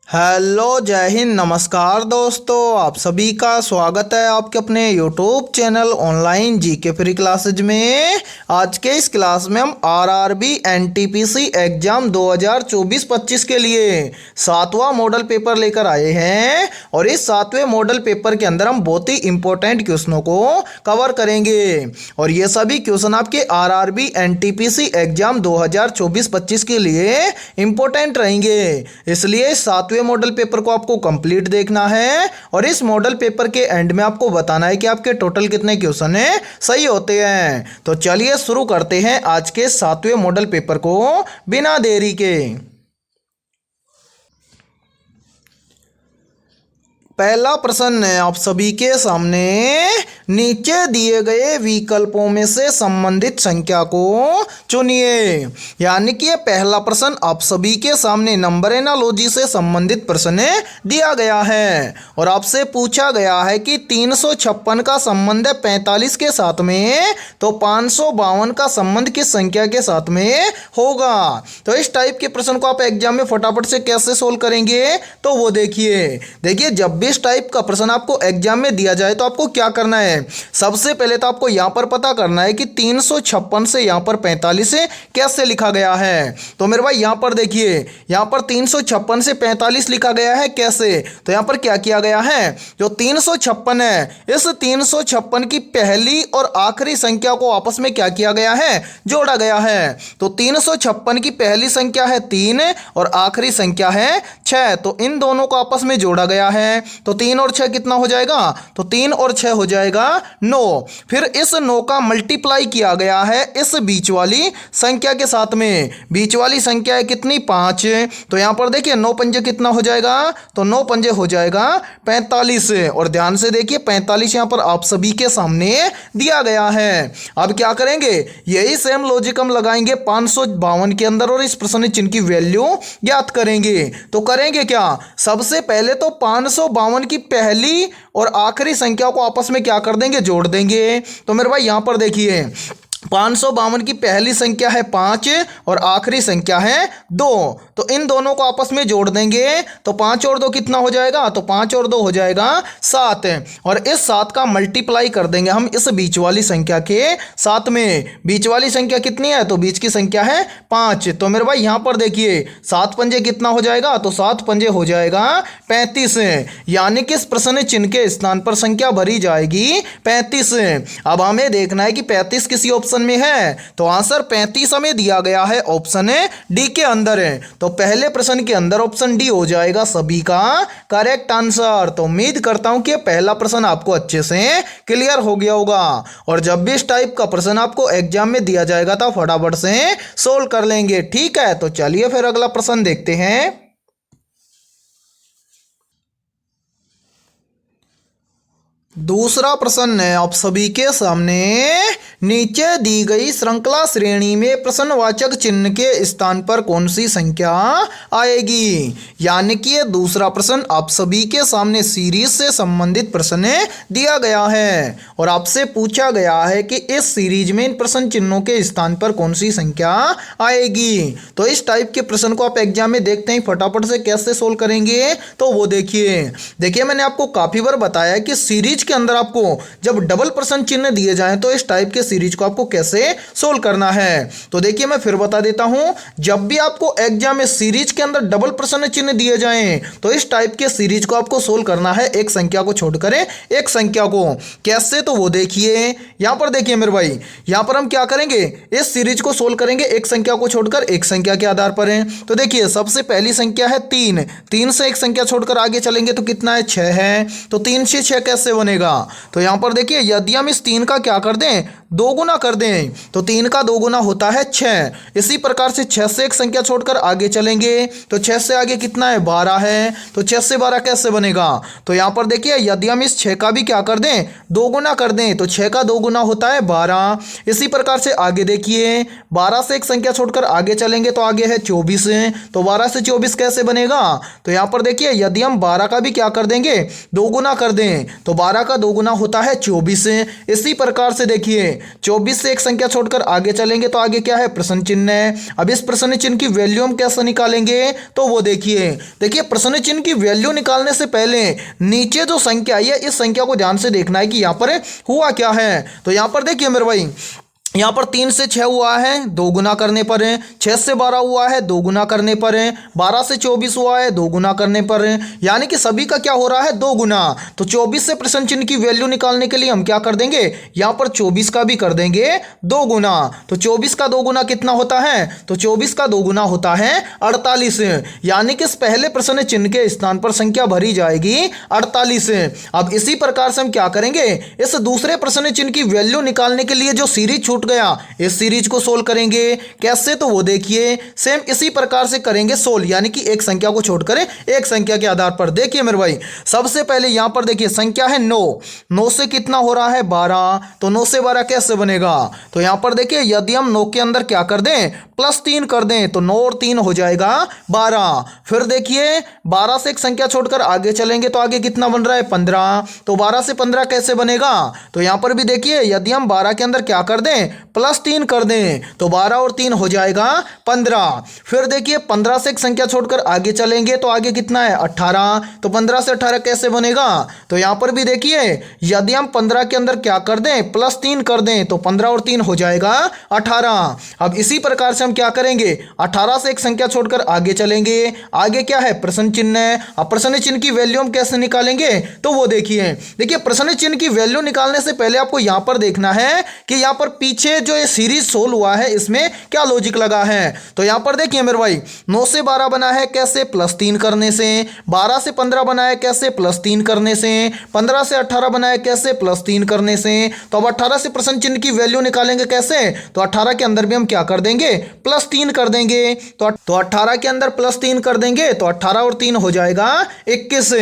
Hello, जय हिंद, नमस्कार दोस्तों। आप सभी का स्वागत है आपके अपने YouTube channel online GK free classes में। आज के इस क्लास में हम आरआरबी एनटीपीसी एग्जाम 2024-25 के लिए 7वां मॉडल पेपर लेकर आए हैं और इस 7वें मॉडल पेपर के अंदर हम बहुत ही इंपॉर्टेंट क्वेश्चनों को कवर करेंगे और ये सभी क्वेश्चन आपके आरआरबी एनटीपीसी एग्जाम 2024-25 के लिए इंपॉर्टेंट रहेंगे। इसलिए 7वें मॉडल पेपर को आपको कंप्लीट देखना है और इस मॉडल पेपर के एंड में आपको बताना है कि आपके टोटल कितने क्वेश्चन है सही होते हैं। तो चलिए शुरू करते हैं आज के 7वें मॉडल पेपर को बिना देरी के। पहला प्रश्न है आप सभी के सामने, नीचे दिए गए विकल्पों में से संबंधित संख्या को चुनिए। यानी कि पहला प्रश्न आप सभी के सामने नंबर एनालॉजी से संबंधित प्रश्न दिया गया है और आपसे पूछा गया है कि 356 का संबंध है 45 के साथ में, तो 552 का संबंध किस संख्या के साथ में होगा। तो इस टाइप के प्रश्न को आप एग्जाम में फटाफट से कैसे सोल्व करेंगे, तो वो देखिए जब भी इस टाइप का प्रश्न आपको एग्जाम में दिया जाए तो आपको क्या करना है। सबसे पहले तो आपको यहां पर पता करना है कि 356 से यहां पर 45 से कैसे लिखा गया है। तो मेरे भाई यहां पर देखिए, यहां पर 356 से 45 लिखा गया है कैसे। तो यहां पर क्या किया गया है, जो 356 है इस 356 की पहली और आखिरी संख्या को आपस में क्या किया गया है, जोड़ा गया है। तो 356 की पहली संख्या है 3 और आखिरी संख्या है 6, तो इन दोनों को आपस में जोड़ा गया है। तो 3 और 6 कितना हो जाएगा, तो 3 और 6 हो जाएगा 9। फिर इस 9 का मल्टीप्लाई किया गया है इस बीच वाली संख्या के साथ में। बीच वाली संख्या है कितनी, 5। तो यहां पर देखिए 9 पंजे कितना हो जाएगा, तो 9 पंजे हो जाएगा 45। और ध्यान से देखिए 45 यहां पर आप सभी के सामने दिया गया है। अब क्या करेंगे, यही सेम लॉजिक हम लगाएंगे 552 के अंदर और इस प्रश्न चिन्ह की वैल्यू ज्ञात करेंगे। तो करेंगे क्या, सबसे पहले तो 552 की पहली और आखिरी संख्या को आपस में क्या कर देंगे, जोड़ देंगे। तो मेरे भाई यहां पर देखिए 552 की पहली संख्या है 5 और आखिरी संख्या है 2, तो इन दोनों को आपस में जोड़ देंगे। तो 5 और 2 कितना हो जाएगा, तो 5 और 2 हो जाएगा 7 और इस 7 का मल्टीप्लाई कर देंगे हम इस बीच वाली संख्या के साथ में। बीच वाली संख्या कितनी है, तो बीच की संख्या है 5। तो मेरे भाई यहां पर देखिए 7 पंजे कितना हो जाएगा, तो 7 पंजे हो जाएगा 35। यानी कि इस प्रश्न चिन्ह के स्थान पर संख्या भरी जाएगी 35। अब हमें देखना है कि 35 किसी ऑप्शन में है, तो आंसर 35 हमें दिया गया है ऑप्शन डी के अंदर है। तो पहले प्रश्न के अंदर ऑप्शन डी हो जाएगा सभी का करेक्ट आंसर। तो उम्मीद करता हूं कि पहला प्रश्न आपको अच्छे से क्लियर हो गया होगा और जब भी इस टाइप का प्रश्न आपको एग्जाम में दिया जाएगा तो फटाफट से सोल्व कर लेंगे। ठीक है, तो चलिए फिर अगला प्रश्न देखते हैं। दूसरा प्रश्न है आप सभी के सामने, नीचे दी गई श्रृंखला श्रेणी में प्रश्नवाचक चिन्ह के स्थान पर कौन सी संख्या आएगी। यानी कि ये दूसरा प्रश्न आप सभी के सामने सीरीज से संबंधित प्रश्न दिया गया है और आपसे पूछा गया है कि इस सीरीज में इन प्रश्न चिन्हों के स्थान पर कौन सी संख्या आएगी। तो इस टाइप के प्रश्न को आप एग्जाम में देखते हैं फटाफट से कैसे सोल्व करेंगे, तो वो देखिए मैंने आपको काफी बार बताया कि सीरीज के अंदर आपको जब डबल प्रश्न चिन्ह दिए जाएं तो इस टाइप के सीरीज को आपको कैसे सोल्व करना है। तो देखिए मैं फिर बता देता हूं, जब भी आपको एग्जाम में सीरीज के अंदर डबल प्रश्न चिन्ह दिए जाएं तो इस टाइप के सीरीज को आपको सोल्व करना है एक संख्या को छोड़कर एक संख्या को। कैसे, तो वो देखिए यहां पर देखिए मेरे भाई, यहां पर हम क्या करेंगे, इस सीरीज को सोल्व करेंगे एक संख्या को छोड़कर एक संख्या के आधार पर है। तो देखिए सबसे पहली संख्या है 3 से एक संख्या छोड़कर आगे चलेंगे तो कितना है, 6 है। तो 3 से 6 कैसे बनेगा, तो यहां पर देखिए यदि हम इस 3 का क्या कर दें, 2 गुना कर दें, तो 3 का 2 गुना होता है 6। इसी प्रकार से 6 से एक संख्या छोड़कर आगे चलेंगे तो 6 से आगे कितना है, 12 है। तो 6 से 12 कैसे बनेगा, तो यहां पर देखिए यदि हम इस 6 का भी क्या कर दें, 2 गुना कर दें, तो 6 का 2 गुना होता है 12। इसी प्रकार से आगे देखिए 12 से एक संख्या छोड़कर आगे चलेंगे तो आगे है 24। तो 12 से 24 कैसे बनेगा, तो यहां पर देखिए यदि हम 12 का भी क्या कर देंगे, 2 गुना कर दें, तो 12 का 2 गुना होता है 24। इसी प्रकार से देखिए 24 से एक संख्या छोड़कर आगे चलेंगे तो आगे क्या है, प्रश्न चिन्ह है। अब इस प्रश्न चिन्ह की वैल्यू हम कैसे निकालेंगे, तो वो देखिए प्रश्न चिन्ह की वैल्यू निकालने से पहले नीचे जो संख्या आई है इस संख्या को ध्यान से देखना है कि यहाँ पर हुआ क्या है। तो यहाँ पर देखिए मेरे भाई, यहाँ पर 3 से 6 हुआ है, 2 गुना करने पर है। 6 से 12 हुआ है, 2 गुना करने पर है। 12 से 24 हुआ है, 2 गुना करने पर है। यानी कि सभी का क्या हो रहा है, 2 गुना। तो 24 से प्रश्न चिन्ह की वैल्यू निकालने के लिए हम क्या कर देंगे, यहाँ पर 24 का भी कर देंगे 2 गुना। तो 24 का 2 गुना कितना होता है, तो 24 का 2 गुना होता है 48। यानी कि इस पहले प्रश्न चिन्ह के स्थान पर संख्या भरी जाएगी 48। अब इसी प्रकार से हम क्या करेंगे, इस दूसरे प्रश्न चिन्ह की वैल्यू निकालने के लिए जो सीरीज छूट गया इस सीरीज को सोल्व करेंगे। कैसे, तो वो देखिए सेम इसी प्रकार से करेंगे सोल्व, यानी कि एक संख्या को छोड़कर एक संख्या के आधार पर। देखिए मेरे भाई, सबसे पहले यहां पर देखिए संख्या है 9, 9 से कितना हो रहा है 12, तो 9 से 12 कैसे बनेगा, तो यहां पर देखिए यदि हम 9 के अंदर क्या कर दें, +3 कर दें तो 9 और 3 हो जाएगा 12। फिर देखिए 12 से एक संख्या छोड़कर आगे चलेंगे तो आगे कितना बन रहा है 15, तो 12 से 15 कैसे बनेगा, तो यहां पर भी देखिए यदि हम 12 के अंदर क्या कर दें, +3 कर दें तो 12 और 3 हो जाएगा 15। फिर देखिए 15 से एक संख्या छोड़कर आगे चलेंगे तो आगे कितना है 18, तो 15 से 18 कैसे बनेगा, तो यहां पर भी देखिए यदि हम 15 के अंदर क्या कर दें, +3 कर दें तो 15 और 3 हो जाएगा 18। अब इसी प्रकार से हम क्या करेंगे, 18 से एक संख्या छोड़कर आगे चलेंगे, आगे क्या है प्रश्न चिन्ह है। अब प्रश्न चिन्ह की वैल्यू हम कैसे निकालेंगे, तो वो देखिए प्रश्न चिन्ह की वैल्यू निकालने से पहले आपको यहां पर देखना है कि यहां पर पीछे जो ये सीरीज सोल्व हुआ है इसमें क्या लॉजिक लगा है। तो यहां पर देखिए मेरे भाई 9 से 12 बना है कैसे, +3 करने से। 12 से 15 बना है कैसे, +3 करने से। 15 से 18 बना है कैसे, +3 करने से। तो अब 18 से प्रश्न चिन्ह की वैल्यू निकालेंगे कैसे, तो 18 के अंदर भी हम क्या कर देंगे, +3 कर देंगे। तो 18 के अंदर +3 कर देंगे तो 18 और 3 हो जाएगा 21।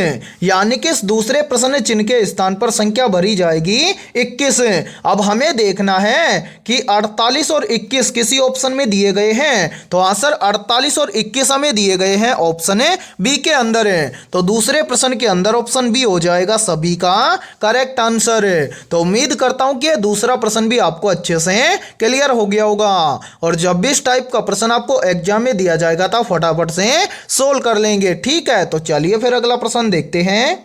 यानी कि इस दूसरे प्रश्न चिन्ह के स्थान पर संख्या भरी जाएगी 21। अब हमें देखना है कि 48 और 21 किसी ऑप्शन में दिए गए हैं, तो आंसर 48 और 21 हमें दिए गए हैं ऑप्शन बी के अंदर है। तो दूसरे प्रश्न के अंदर ऑप्शन बी हो जाएगा सभी का करेक्ट आंसर है। तो उम्मीद करता हूं कि दूसरा प्रश्न भी आपको अच्छे से क्लियर हो गया होगा, और जब भी इस टाइप का प्रश्न आपको एग्जाम में दिया जाएगा तो फटाफट से सोल्व कर लेंगे। ठीक है, तो चलिए फिर अगला प्रश्न देखते हैं।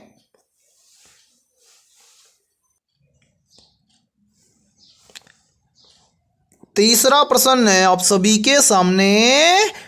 तीसरा प्रश्न है आप सभी के सामने,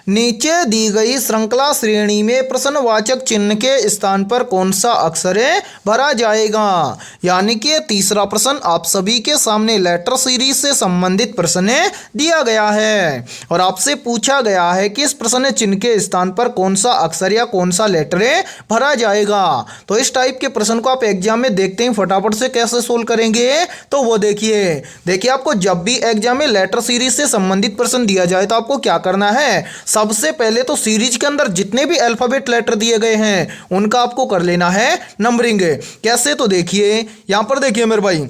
नीचे दी गई श्रृंखला श्रेणी में प्रश्नवाचक चिन्ह के स्थान पर कौन सा अक्षर भरा जाएगा। यानी कि तीसरा प्रश्न आप सभी के सामने लेटर सीरीज से संबंधित प्रश्न दिया गया है और आपसे पूछा गया है कि इस प्रश्न चिन्ह के स्थान पर कौन सा अक्षर या कौन सा लेटर भरा जाएगा। तो इस टाइप के प्रश्न को आप एग्जाम में देखते हैं फटाफट से कैसे सोल्व करेंगे, तो वो देखिए आपको जब भी एग्जाम में लेटर सीरीज से संबंधित प्रश्न दिया जाए तो आपको क्या करना है, सबसे पहले तो सीरीज के अंदर जितने भी अल्फाबेट लेटर दिए गए हैं उनका आपको कर लेना है नंबरिंग। कैसे, तो देखिए यहां पर देखिए मेरे भाई,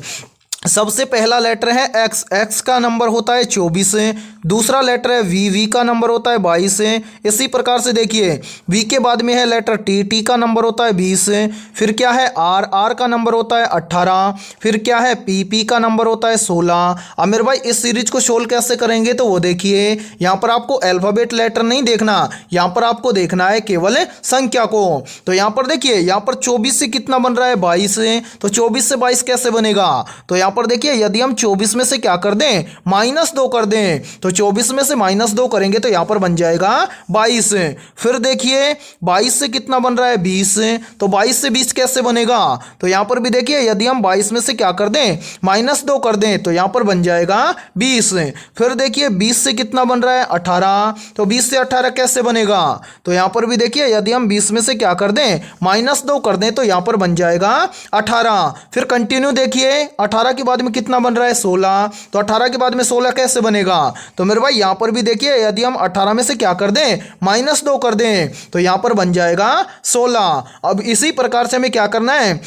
सबसे पहला लेटर है एक्स, एक्स का नंबर होता है 24। दूसरा लेटर है वी, वी का नंबर होता है 22। इसी प्रकार से देखिए वी के बाद में है लेटर टी, टी का नंबर होता है 20। फिर क्या है आर, आर का नंबर होता है 18। फिर क्या है पी, पी का नंबर होता है 16। अब मेरे भाई इस सीरीज को सोल्व कैसे करेंगे, तो वो देखिए यहाँ पर आपको अल्फाबेट लेटर नहीं देखना, यहाँ पर आपको देखना है केवल संख्या को। तो यहाँ पर देखिए यहाँ पर 24 से कितना बन रहा है 22, तो 24 से 22 कैसे बनेगा, तो यहाँ पर देखिए यदि हम 24 में से क्या कर दें, -2 कर दें, तो 24 में से -2 करेंगे तो यहाँ पर बन जाएगा 22। फिर देखिए 22 से कितना बन रहा है 20, तो 22 से 20 कैसे बनेगा, तो यहाँ पर भी देखिए यदि हम 22 में से क्या कर दें, -2 कर दें तो यहाँ पर बन जाएगा 20। फिर देखिए 20 से कितना बन रहा है 18, तो 20 से 18 कैसे बनेगा, तो यहाँ पर भी देखिए यदि हम 20 में से क्या कर दें, -2 कर दें तो यहाँ पर बन जाएगा 18। फिर कंटिन्यू देखिए 18 के बाद में कितना बन रहा है 16, तो 18 के बाद में 16 कैसे बनेगा, तो मेरे भाई यहाँ पर भी देखिए यदि हम 18 में से क्या कर दें, -2 कर दें तो यहाँ पर बन जाएगा 16। अब इसी प्रकार से हमें क्या करना है,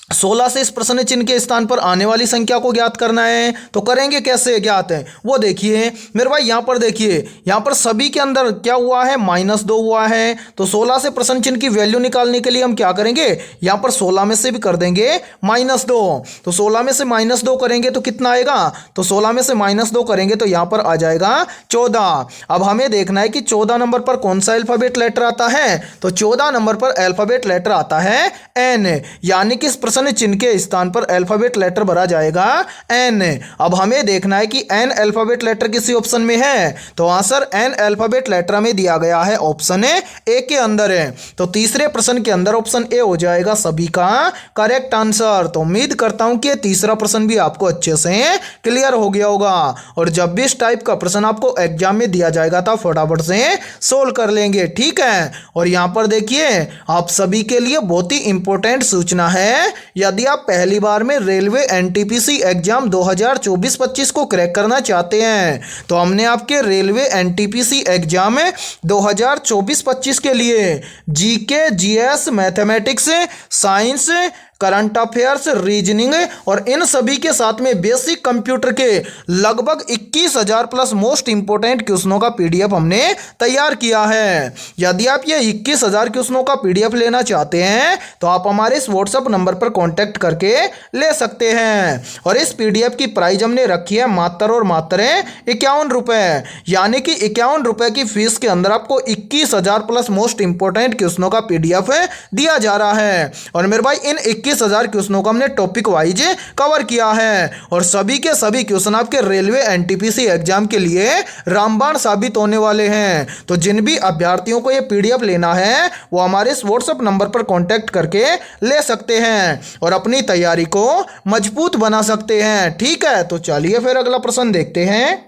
16 से इस प्रश्न चिन्ह के स्थान पर आने वाली संख्या को ज्ञात करना है। तो करेंगे कैसे ज्ञात है वो देखिए मेरे भाई, यहाँ पर देखिए, यहाँ पर सभी के अंदर क्या हुआ है, -2 हुआ है। तो 16 से प्रश्न चिन्ह की वैल्यू निकालने के लिए हम क्या करेंगे, यहाँ पर 16 में से भी कर देंगे -2। तो 16 में से -2 करेंगे तो कितना आएगा, तो 16 में से -2 करेंगे तो यहाँ पर आ जाएगा 14। अब हमें देखना है कि 14 नंबर पर कौन सा अल्फाबेट लेटर आता है। तो 14 नंबर पर अल्फाबेट लेटर आता है एन, यानी कि इस प्रश्न चिन्ह के स्थान पर अल्फाबेट लेटर भरा जाएगा एन। अब हमें देखना है कि एन अल्फाबेट लेटर किसी ऑप्शन में है। तो आंसर एन अल्फाबेट लेटर में दिया गया है, ऑप्शन ए के अंदर है। तो तीसरे प्रश्न के अंदर ऑप्शन ए हो जाएगा सभी का करेक्ट आंसर। तो उम्मीद करता हूं कि तीसरा प्रश्न भी आपको अच्छे से क्लियर हो गया होगा। और जब भी इस टाइप का प्रश्न आपको एग्जाम में दिया जाएगा तो फटाफट से सोल्व कर लेंगे, ठीक है। और यहां पर देखिए आप सभी के लिए बहुत ही इंपॉर्टेंट सूचना है, यदि आप पहली बार में रेलवे एनटीपीसी एग्जाम 2024-25 को क्रैक करना चाहते हैं तो हमने आपके रेलवे एनटीपीसी एग्जाम 2024-25 के लिए GK, GS, mathematics, science, current affairs, reasoning और इन सभी के साथ में बेसिक कंप्यूटर के लगभग 21,000 प्लस मोस्ट इंपोर्टेंट क्वेश्चनों का पीडीएफ हमने तैयार किया है। यदि आप ये 21,000 क्वेश्चनों का पीडीएफ लेना चाहते हैं तो आप हमारे इस व्हाट्सएप नंबर पर कांटेक्ट करके ले सकते हैं। और इस पीडीएफ की प्राइस हमने रखी है मात्र और मात्र 51 रुपये, यानी कि 51 रुपये की फीस के अंदर आपको 21,000 प्लस मोस्ट इंपोर्टेंट क्वेश्चनों का पीडीएफ दिया जा रहा है। और मेरे भाई इन 21,000 क्वेश्चनों को हमने टॉपिक वाइज कवर किया है और सभी के सभी क्वेश्चन आपके रेलवे एनटीपीसी एग्जाम के लिए रामबाण साबित होने वाले हैं। तो जिन भी अभ्यर्थियों को ये पीडीएफ लेना है वो हमारे इस व्हाट्सएप नंबर पर कांटेक्ट करके ले सकते हैं और अपनी तैयारी को मजबूत बना सकते हैं, ठीक है। तो चलिए फिर अगला प्रश्न देखते हैं।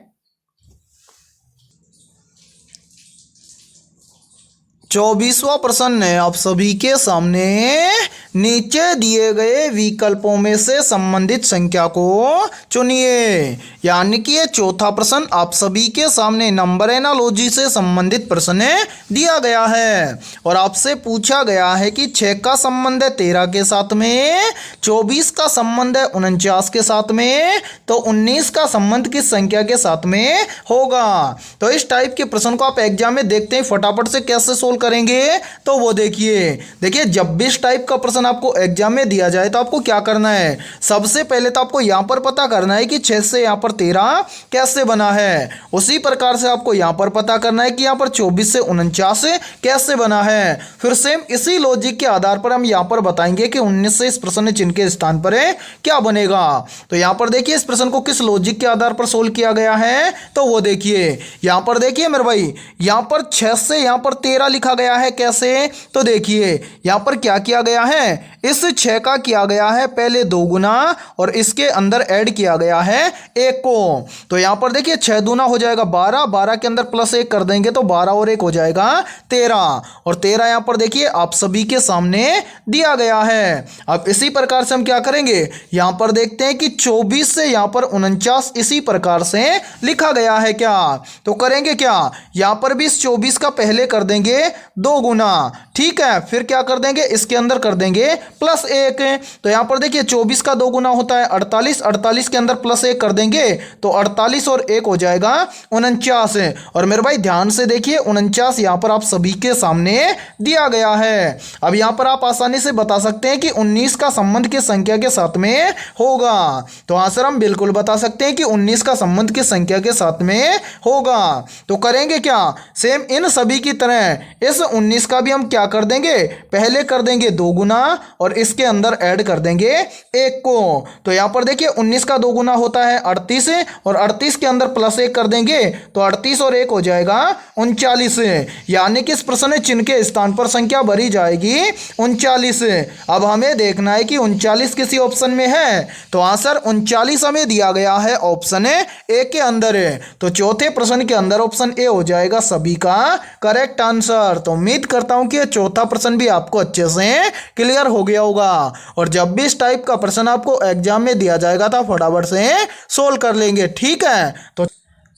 24वां प्रश्न है आप सभी के सामने, नीचे दिए गए विकल्पों में से संबंधित संख्या को चुनिए। यानी कि ये चौथा प्रश्न आप सभी के सामने नंबर एनालॉजी से संबंधित प्रश्न दिया गया है और आपसे पूछा गया है कि 6 का संबंध है 13 के साथ में, 24 का संबंध है 49 के साथ में, तो 19 का संबंध किस संख्या के साथ में होगा। तो इस टाइप के प्रश्न को आप एग्जाम में देखते हैं फटाफट से कैसे सोल्व करेंगे। तो वो देखिए जब भी इस टाइप का प्रश्न आपको एग्जाम में दिया जाए तो आपको क्या करना है, सबसे पहले तो आपको यहां पर पता करना है कि 6 से यहां पर 13 कैसे बना है। उसी प्रकार से आपको यहां पर पता करना है कि यहां पर 24 से 49 कैसे बना है। फिर सेम इसी लॉजिक के आधार पर हम यहां पर बताएंगे कि 19 से इस प्रश्न चिन्ह के स्थान पर क्या बनेगा। तो यहां पर देखिए इस प्रश्न को किस लॉजिक के आधार पर सोल्व किया गया है। तो वो देखिए यहां पर देखिए मेरे भाई, यहां पर 6 से यहां पर 13 लिखा गया है कैसे। तो देखिए यहां पर क्या किया गया है, इस 6 का किया गया है पहले 2 गुना और इसके अंदर ऐड किया गया है 1 को। तो यहां पर देखिए 6 दूना हो जाएगा 12, 12 के अंदर प्लस 1 कर देंगे तो 12 और 1 हो जाएगा 13, और 13 यहां पर देखिए आप सभी के सामने दिया गया है। अब इसी प्रकार से हम क्या करेंगे, यहां पर देखते हैं कि 24 से यहां पर 49 इसी प्रकार से लिखा गया है क्या। तो करेंगे क्या, यहां पर भी इस 24 का पहले कर देंगे 2 गुना, ठीक है। फिर क्या कर देंगे, इसके अंदर कर देंगे प्लस 1। तो यहां पर देखिए 24 का 2 गुना होता है 48, 48 के अंदर प्लस 1 कर देंगे तो 48 और 1 हो जाएगा 49। और मेरे भाई ध्यान से देखिए 49 यहां पर आप सभी के सामने दिया गया है। अब यहां पर आप आसानी से बता सकते हैं कि 19 का संबंध किस संख्या के साथ में होगा। तो आंसर हम बिल्कुल बता सकते हैं कि 19 का संबंध किस संख्या के साथ में होगा। तो करेंगे क्या, सेम इन सभी की तरह इस 19 का भी हम क्या कर देंगे, पहले कर देंगे 2 गुना और इसके अंदर ऐड कर देंगे 1 को। तो यहां पर देखिए 19 का 2 गुना होता है 38 और 38 के अंदर प्लस 1 कर देंगे तो 38 और 1 हो जाएगा 39, यानी कि इस प्रश्न चिन्ह के स्थान पर संख्या भरी जाएगी 39। अब हमें देखना है कि 39 किसी ऑप्शन में है। तो आंसर 39 हमें दिया गया है ऑप्शन ए के अंदर है। तो चौथे प्रश्न के अंदर ऑप्शन ए हो जाएगा सभी का करेक्ट आंसर। तो उम्मीद करता हूं कि चौथा प्रश्न भी आपको अच्छे से क्लियर हो गया होगा। और जब भी इस टाइप का प्रश्न आपको एग्जाम में दिया जाएगा तो फटाफट से सोल्व कर लेंगे, ठीक है।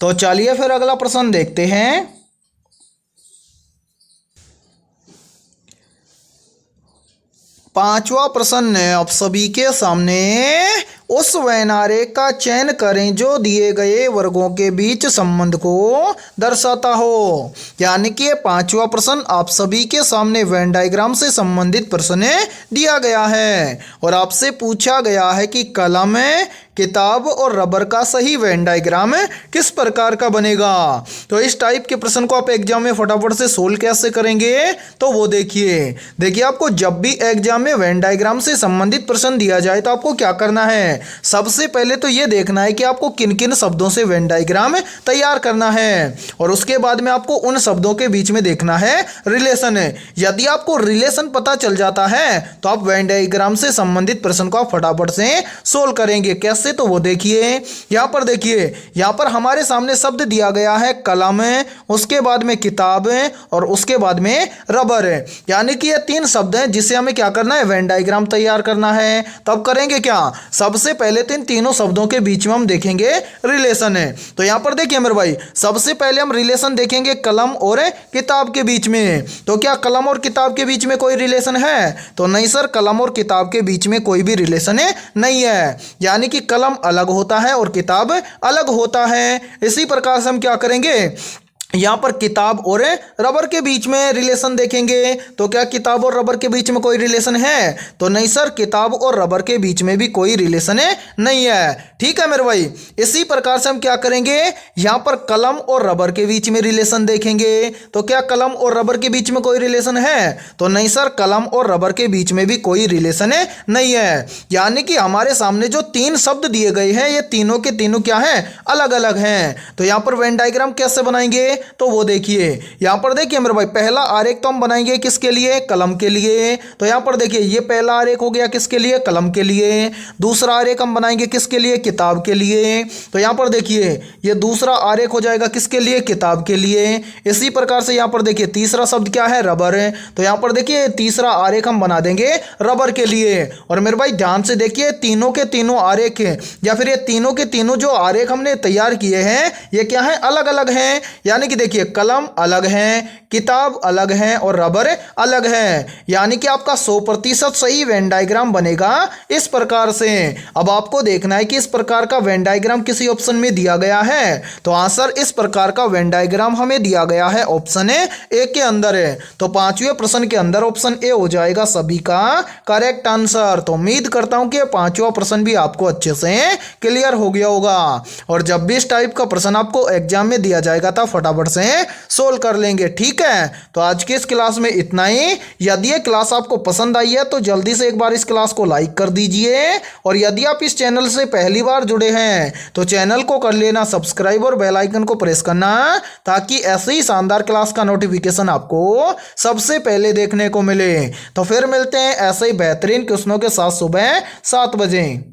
तो चलिए फिर अगला प्रश्न देखते हैं। पांचवा प्रश्न आप सभी के सामने उस वैनारेख का चयन करें जो दिए गए वर्गों के बीच संबंध को दर्शाता हो। यानी कि ये पांचवा प्रश्न आप सभी के सामने वेन डायग्राम से संबंधित प्रश्न दिया गया है और आपसे पूछा गया है कि कलम, किताब और रबर का सही वेन डायग्राम किस प्रकार का बनेगा। तो इस टाइप के प्रश्न को आप एग्जाम में फटाफट से सोल्व कैसे करेंगे, तो वो देखिए आपको जब भी एग्जाम में वेन डायग्राम से संबंधित प्रश्न दिया जाए तो आपको क्या करना है, सबसे पहले तो ये देखना है कि आपको किन किन शब्दों से वेन डायग्राम तैयार करना है और उसके बाद में आपको उन शब्दों के बीच में देखना है रिलेशन। यदि आपको रिलेशन पता चल जाता है तो आप वेन डायग्राम से संबंधित प्रश्न को आप फटाफट से सोल्व करेंगे। कैसे, तो वो देखिए यहाँ पर हमारे सामने शब्द दिया गया है कलम, उसके बाद में किताब और उसके बाद में रबर। यानी कि ये तीन शब्द हैं जिससे हमें क्या करना है, वेन डायग्राम तैयार करना है। तब करेंगे क्या, सबसे पहले तो इन तीनों शब्दों के बीच में हम देखेंगे रिलेशन है। तो यहाँ पर देखिए मेरे भाई, सबसे पहले हम रिलेशन देखेंगे कलम और किताब के बीच में। तो क्या कलम और किताब के बीच में कोई रिलेशन है, तो नहीं सर, कलम और किताब के बीच में कोई भी रिलेशन नहीं है। यानी कि कलम अलग होता है और किताब अलग होता है। इसी प्रकार से हम क्या करेंगे, यहाँ पर किताब और रबर के बीच में रिलेशन देखेंगे। तो क्या किताब और रबर के बीच में कोई रिलेशन है, तो नहीं सर, किताब और रबर के बीच में भी कोई रिलेशन नहीं है। ठीक है मेरे भाई, इसी प्रकार से हम क्या करेंगे, यहाँ पर कलम और रबर के बीच में रिलेशन देखेंगे। तो क्या कलम और रबर के बीच में कोई रिलेशन है, तो नहीं सर, कलम और रबर के बीच में भी कोई रिलेशन नहीं है। यानी कि हमारे सामने जो तीन शब्द दिए गए हैं ये तीनों के तीनों क्या हैं, अलग अलग हैं। तो यहाँ पर वेन डायग्राम कैसे बनाएंगे, तो वो देखिए यहां पर देखिए मेरे भाई, पहला आरेख तो हम बनाएंगे किसके लिए, कलम के लिए। तो यहां पर देखिए ये पहला आरेख हो गया किसके लिए, कलम के लिए। दूसरा आरेख हम बनाएंगे किसके लिए, किताब के लिए। तो यहां पर देखिए ये दूसरा आरेख हो जाएगा किसके लिए, किताब के लिए। इसी प्रकार से यहां पर देखिए तीसरा शब्द क्या है, रबर। तो यहां पर देखिए तीसरा आरेख हम बना देंगे रबर के लिए। और मेरे भाई ध्यान से देखिए, तीनों के तीनों आरेख या फिर ये तीनों के तीनों जो आरेख हमने तैयार किए हैं ये क्या है, अलग अलग हैं। यानी कि देखिए कलम अलग है, किताब अलग है और रबर अलग है। यानी कि आपका 100% सही वेन डायग्राम बनेगा इस प्रकार से। अब आपको देखना है कि इस प्रकार का वेन डायग्राम किसी ऑप्शन में दिया गया है, तो आंसर इस प्रकार का वेन डायग्राम हमें दिया गया है ऑप्शन ए के अंदर है। तो पांचवें प्रश्न के अंदर ऑप्शन ए हो जाएगा सभी का करेक्ट आंसर। तो उम्मीद करता हूं कि पांचवा प्रश्न भी आपको अच्छे से क्लियर हो गया होगा और जब भी इस टाइप का प्रश्न आपको एग्जाम में दिया जाएगा तो फटाफट से सोल्व कर लेंगे। ठीक है, तो आज की इस क्लास में इतना ही। यदि ये क्लास आपको पसंद आई है तो जल्दी से एक बार इस क्लास को लाइक कर दीजिए और यदि आप इस चैनल से पहली बार जुड़े हैं तो चैनल को कर लेना सब्सक्राइब और बेल आइकन को प्रेस करना ताकि ऐसे ही शानदार क्लास का नोटिफिकेशन आपको सबसे पहले देखने को मिले। तो फिर मिलते हैं ऐसे ही बेहतरीन क्वेश्चनों के साथ सुबह 7 बजे।